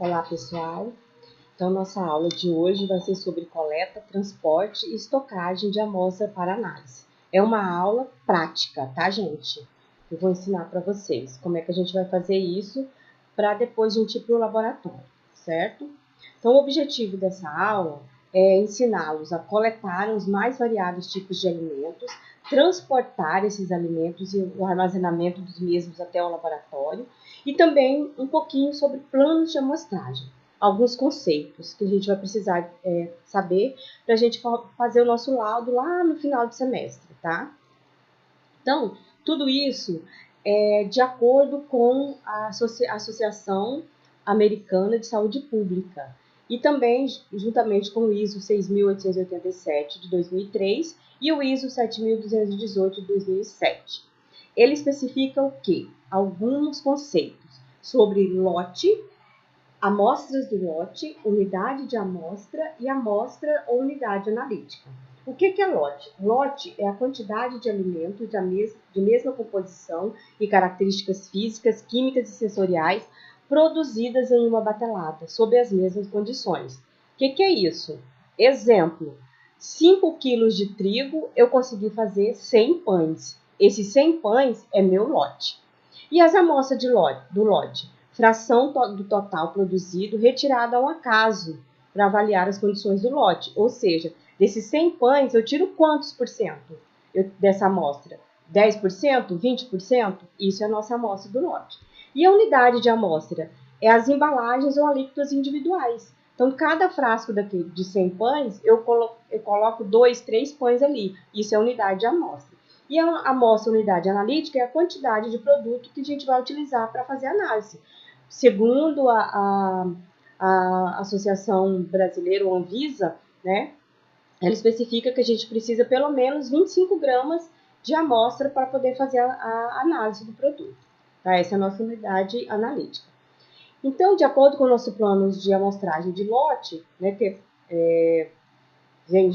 Olá, pessoal. Então, nossa aula de hoje vai ser sobre coleta, transporte e estocagem de amostra para análise. É uma aula prática, tá, gente? Eu vou ensinar para vocês como é que a gente vai fazer isso para depois a gente ir para o laboratório, certo? Então, o objetivo dessa aula é ensiná-los a coletar os mais variados tipos de alimentos, transportar esses alimentos e o armazenamento dos mesmos até o laboratório e também um pouquinho sobre planos de amostragem, alguns conceitos que a gente vai precisar saber para a gente fazer o nosso laudo lá no final do semestre, tá? Então, tudo isso é de acordo com a Associação Americana de Saúde Pública e também juntamente com o ISO 6.887 de 2003 e o ISO 7.218 de 2007. Ele especifica o quê? Alguns conceitos sobre lote, amostras do lote, unidade de amostra e amostra ou unidade analítica. O que é lote? Lote é a quantidade de alimentos de mesma composição e características físicas, químicas e sensoriais produzidas em uma batelada, sob as mesmas condições. O que é isso? Exemplo, 5 quilos de trigo eu consegui fazer 100 pães. Esses 100 pães é meu lote. E as amostras do lote? Fração do total produzido retirada ao acaso para avaliar as condições do lote. Ou seja, desses 100 pães, eu tiro quantos por cento dessa amostra? 10%? 20%? Isso é a nossa amostra do lote. E a unidade de amostra? É as embalagens ou alíquotas individuais. Então, cada frasco de 100 pães, eu coloco 2, 3 pães ali. Isso é a unidade de amostra. E a amostra unidade analítica é a quantidade de produto que a gente vai utilizar para fazer análise. Segundo a Associação Brasileira, ou Anvisa, né, ela especifica que a gente precisa pelo menos 25 gramas de amostra para poder fazer a análise do produto. Tá? Essa é a nossa unidade analítica. Então, de acordo com o nosso plano de amostragem de lote, né, que vem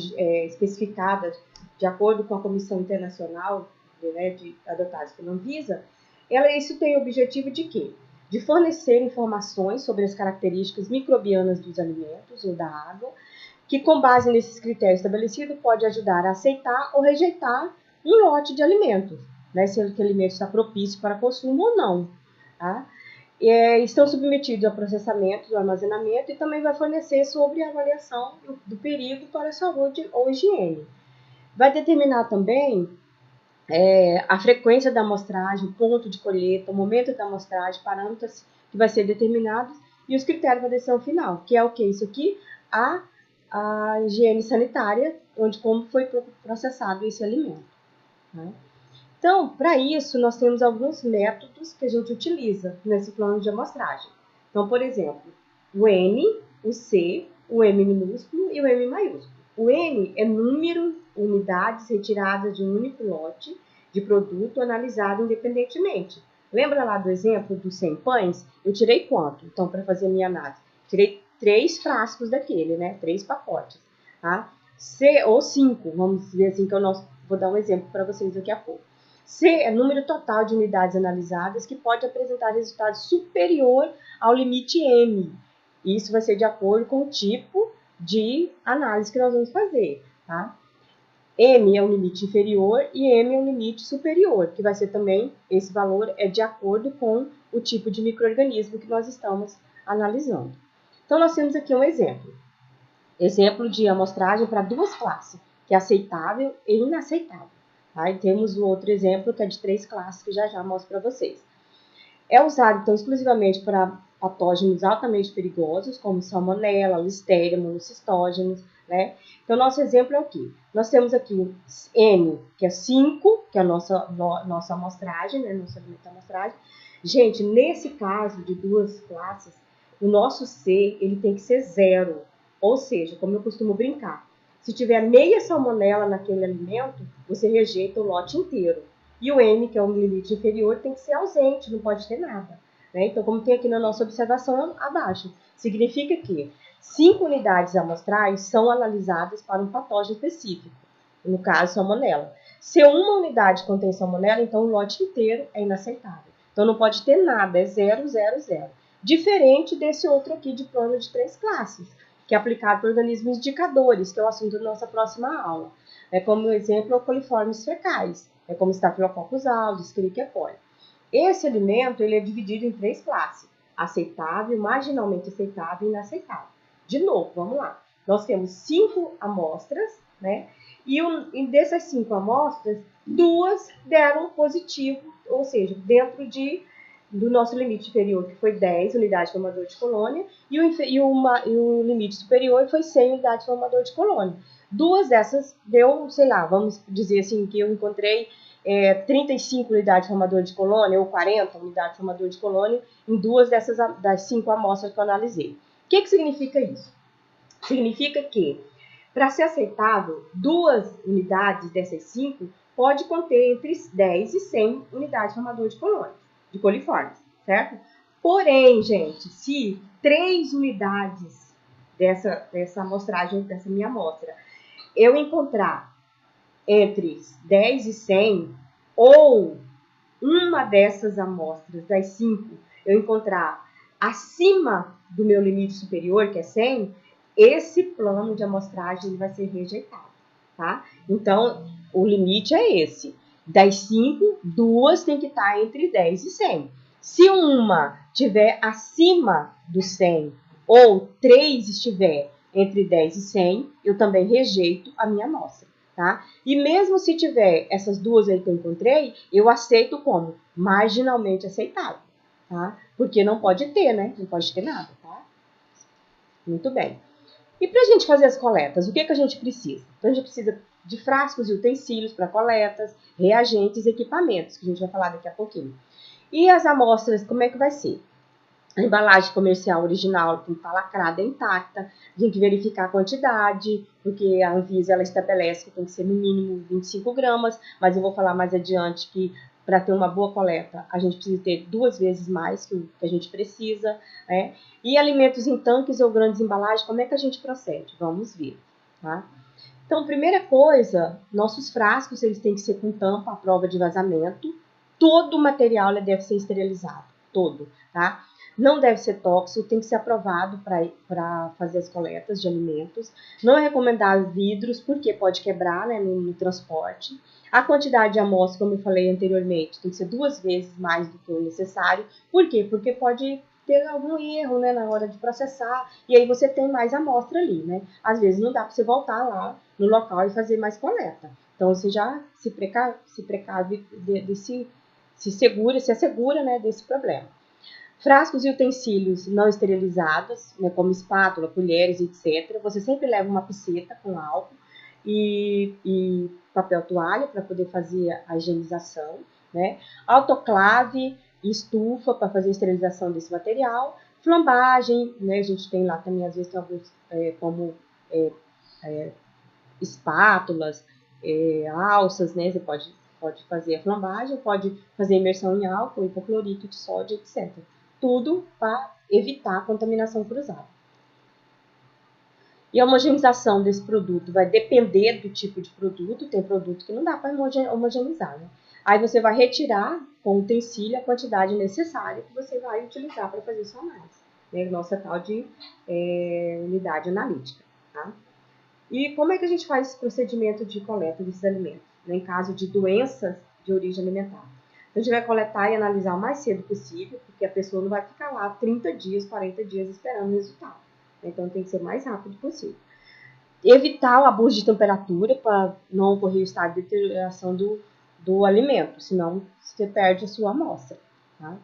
especificada de acordo com a Comissão Internacional adotada pela Anvisa, isso tem o objetivo de quê? De fornecer informações sobre as características microbianas dos alimentos ou da água, que com base nesses critérios estabelecidos pode ajudar a aceitar ou rejeitar um lote de alimentos, né, se aquele alimento está propício para consumo ou não. Tá? Estão submetidos ao processamento do armazenamento e também vai fornecer sobre a avaliação do perigo para a saúde ou higiene. Vai determinar também a frequência da amostragem, o ponto de colheita, o momento da amostragem, parâmetros que vai ser determinados e os critérios da decisão final, que é o que? Isso aqui, a higiene sanitária, onde como foi processado esse alimento. Né? Então, para isso, nós temos alguns métodos que a gente utiliza nesse plano de amostragem. Então, por exemplo, o N, o C, o M minúsculo e o M maiúsculo. O N é número, unidades retiradas de um único lote de produto analisado independentemente. Lembra lá do exemplo dos 100 pães? Eu tirei quanto? Então, para fazer a minha análise, tirei 3 frascos daquele, né? 3 pacotes. Tá? C, ou 5, vamos dizer assim, que vou dar um exemplo para vocês daqui a pouco. C é número total de unidades analisadas que pode apresentar resultado superior ao limite M. Isso vai ser de acordo com o tipo de análise que nós vamos fazer. Tá? M é um limite inferior e M é um limite superior, que vai ser também, esse valor é de acordo com o tipo de micro-organismo que nós estamos analisando. Então, nós temos aqui um exemplo. Exemplo de amostragem para 2 classes, que é aceitável e inaceitável. Tá? E temos o outro exemplo, que é de 3 classes, que já mostro para vocês. É usado, então, exclusivamente para patógenos altamente perigosos, como salmonella, listeria, monocistógenos, né? Então, nosso exemplo é o quê? Nós temos aqui o N, que é 5, que é a nossa amostragem, né? Nossa amostragem. Gente, nesse caso de 2 classes, o nosso C, ele tem que ser 0. Ou seja, como eu costumo brincar, se tiver meia salmonela naquele alimento, você rejeita o lote inteiro. E o M, que é um limite inferior, tem que ser ausente, não pode ter nada. Né? Então, como tem aqui na nossa observação abaixo, significa que 5 unidades amostrais são analisadas para um patógeno específico, no caso, salmonela. Se uma unidade contém salmonela, então o lote inteiro é inaceitável. Então, não pode ter nada, é 0, 0, 0. Diferente desse outro aqui de plano de 3 classes, que é aplicado para organismos indicadores, que é o assunto da nossa próxima aula. Como exemplo, coliformes fecais, como Staphylococcus aureus, Escherichia coli. Esse alimento ele é dividido em 3 classes: aceitável, marginalmente aceitável e inaceitável. De novo, vamos lá. Nós temos 5 amostras, né? E dessas 5 amostras, 2 deram positivo, ou seja, dentro do nosso limite inferior, que foi 10 unidades de formador de colônia, e o limite superior foi 100 unidades de formador de colônia. 2 dessas deu, sei lá, vamos dizer assim, que eu encontrei 35 unidades de formador de colônia ou 40 unidades de formador de colônia em 2 das 5 amostras que eu analisei. O que significa isso? Significa que, para ser aceitável, 2 unidades dessas 5 pode conter entre 10 e 100 unidades de formador de colônia, de coliformes, certo? Porém, gente, se 3 unidades dessa amostragem, dessa minha amostra, eu encontrar entre 10 e 100, ou uma dessas amostras, das 5, eu encontrar acima do meu limite superior, que é 100, esse plano de amostragem vai ser rejeitado, tá? Então, o limite é esse. Das 5, 2 tem que estar entre 10 e 100. Se uma estiver acima do 100 ou 3 estiver entre 10 e 100, eu também rejeito a minha amostra, tá? E mesmo se tiver essas 2 aí que eu encontrei, eu aceito como marginalmente aceitável, tá? Porque não pode ter, né? Não pode ter nada, tá? Muito bem. E para a gente fazer as coletas, o que a gente precisa? Então, a gente precisa de frascos e utensílios para coletas, reagentes e equipamentos, que a gente vai falar daqui a pouquinho. E as amostras, como é que vai ser? A embalagem comercial original tem que estar lacrada, intacta, tem que verificar a quantidade, porque a Anvisa ela estabelece que tem que ser no mínimo 25 gramas, mas eu vou falar mais adiante que para ter uma boa coleta, a gente precisa ter 2 vezes mais que a gente precisa, né? E alimentos em tanques ou grandes embalagens, como é que a gente procede? Vamos ver, tá? Então, primeira coisa, nossos frascos eles têm que ser com tampa à prova de vazamento. Todo o material deve ser esterilizado, todo, tá? Não deve ser tóxico, tem que ser aprovado para fazer as coletas de alimentos. Não é recomendável vidros, porque pode quebrar, né, no transporte. A quantidade de amostra, como eu falei anteriormente, tem que ser 2 vezes mais do que o necessário. Por quê? Porque pode ter algum erro, né, na hora de processar, e aí você tem mais amostra ali, né? Às vezes não dá para você voltar lá no local e fazer mais coleta. Então, você já se precave se assegura, né, desse problema. Frascos e utensílios não esterilizados, né, como espátula, colheres, etc. Você sempre leva uma piceta com álcool e papel toalha para poder fazer a higienização, né? Autoclave e estufa para fazer a esterilização desse material. Flambagem, né? A gente tem lá também, às vezes, tem alguns como espátulas, alças, né? Você pode fazer a flambagem, pode fazer imersão em álcool, hipoclorito de sódio, etc. Tudo para evitar a contaminação cruzada. E a homogeneização desse produto vai depender do tipo de produto. Tem produto que não dá para homogeneizar, né? Aí você vai retirar com o utensílio a quantidade necessária que você vai utilizar para fazer sua análise, né? Nossa tal de unidade analítica, tá? E como é que a gente faz esse procedimento de coleta desses alimentos, né, em caso de doenças de origem alimentar? Então, a gente vai coletar e analisar o mais cedo possível, porque a pessoa não vai ficar lá 30 dias, 40 dias esperando o resultado. Então, tem que ser o mais rápido possível. Evitar o abuso de temperatura para não ocorrer o estado de deterioração do alimento, senão você perde a sua amostra, tá?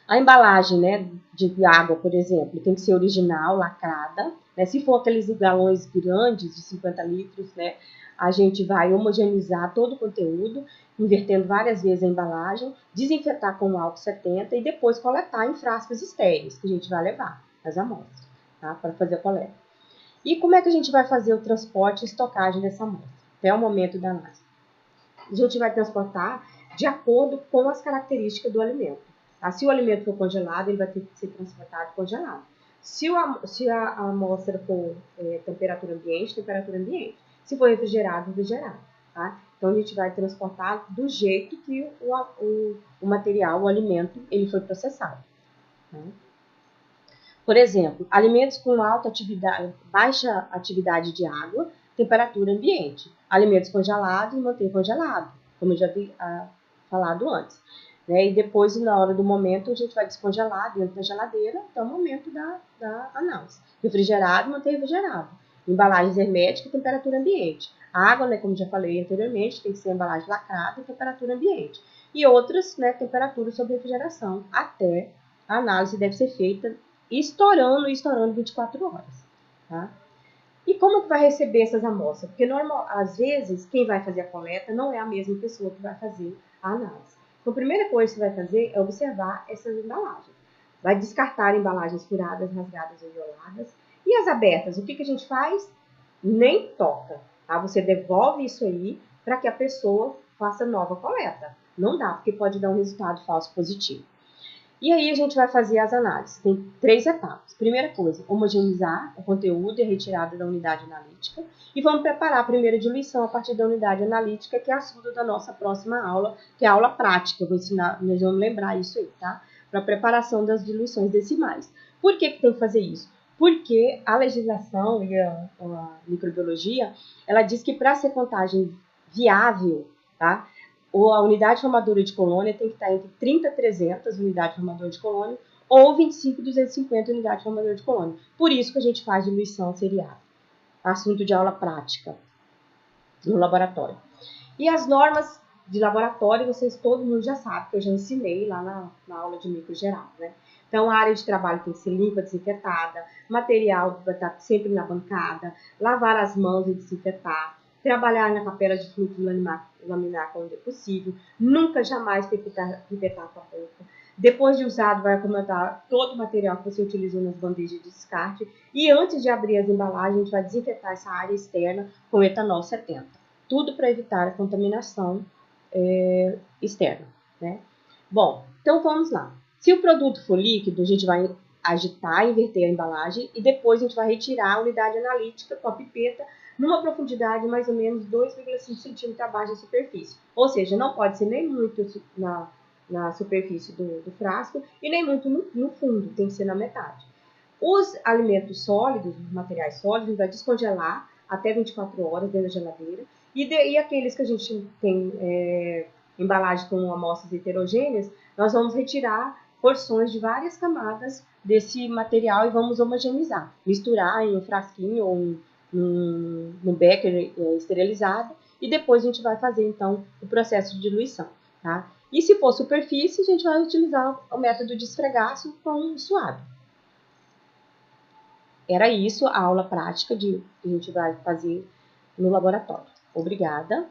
A embalagem, né, de água, por exemplo, tem que ser original, lacrada, né? Se for aqueles galões grandes de 50 litros, né, a gente vai homogeneizar todo o conteúdo, invertendo várias vezes a embalagem, desinfetar com álcool 70 e depois coletar em frascos estéreis, que a gente vai levar as amostras, tá, para fazer a coleta. E como é que a gente vai fazer o transporte e estocagem dessa amostra? Até o momento da análise. A gente vai transportar de acordo com as características do alimento. Tá? Se o alimento for congelado, ele vai ter que ser transportado congelado. Se a amostra for temperatura ambiente. Se for refrigerado, refrigerado. Tá? Então, a gente vai transportar do jeito que o material, o alimento, ele foi processado. Né? Por exemplo, alimentos com alta atividade, baixa atividade de água, temperatura ambiente. Alimentos congelados e manter congelado, como eu já vi falado antes. Né? E depois, na hora do momento, a gente vai descongelar dentro da geladeira até o momento da análise. Refrigerado, manter refrigerado. Embalagens herméticas, temperatura ambiente. A água, né, como já falei anteriormente, tem que ser embalagem lacrada e temperatura ambiente. E outras, né, temperaturas sob refrigeração. Até a análise deve ser feita estourando 24 horas. Tá? E como que vai receber essas amostras? Porque às vezes quem vai fazer a coleta não é a mesma pessoa que vai fazer a análise. Então a primeira coisa que você vai fazer é observar essas embalagens. Vai descartar embalagens furadas, rasgadas ou violadas. E as abertas, o que a gente faz? Nem toca. Tá? Você devolve isso aí para que a pessoa faça nova coleta. Não dá, porque pode dar um resultado falso positivo. E aí a gente vai fazer as análises. Tem 3 etapas. Primeira coisa, homogeneizar o conteúdo e a retirada da unidade analítica. E vamos preparar a primeira diluição a partir da unidade analítica, que é assunto da nossa próxima aula, que é a aula prática. Eu vou ensinar, nós vamos lembrar isso aí, tá? Para a preparação das diluições decimais. Por que tem que fazer isso? Porque a legislação e a microbiologia, ela diz que para ser contagem viável, tá? A unidade formadora de colônia tem que estar entre 30 e 300 unidades formadoras de colônia ou 25 a 250 unidades formadoras de colônia. Por isso que a gente faz diluição seriada. Assunto de aula prática no laboratório. E as normas de laboratório, vocês todo mundo já sabe, que eu já ensinei lá na aula de micro geral, né? Então, a área de trabalho tem que ser limpa, desinfetada, material vai estar sempre na bancada, lavar as mãos e desinfetar, trabalhar na capela de fluxo laminar quando é possível, nunca jamais pipetar com a boca. Depois de usado, vai comentar todo o material que você utilizou nas bandejas de descarte. E antes de abrir as embalagens, a gente vai desinfetar essa área externa com etanol 70. Tudo para evitar a contaminação externa. Né? Bom, então vamos lá. Se o produto for líquido, a gente vai agitar, inverter a embalagem e depois a gente vai retirar a unidade analítica com a pipeta numa profundidade de mais ou menos 2,5 centímetros abaixo da superfície. Ou seja, não pode ser nem muito na superfície do frasco e nem muito no fundo, tem que ser na metade. Os alimentos sólidos, os materiais sólidos, a gente vai descongelar até 24 horas dentro da geladeira. E aqueles que a gente tem embalagem com amostras heterogêneas, nós vamos retirar porções de várias camadas desse material e vamos homogeneizar. Misturar em um frasquinho ou num becker esterilizado. E depois a gente vai fazer, então, o processo de diluição. Tá? E se for superfície, a gente vai utilizar o método de esfregaço com suave. Era isso a aula prática que a gente vai fazer no laboratório. Obrigada.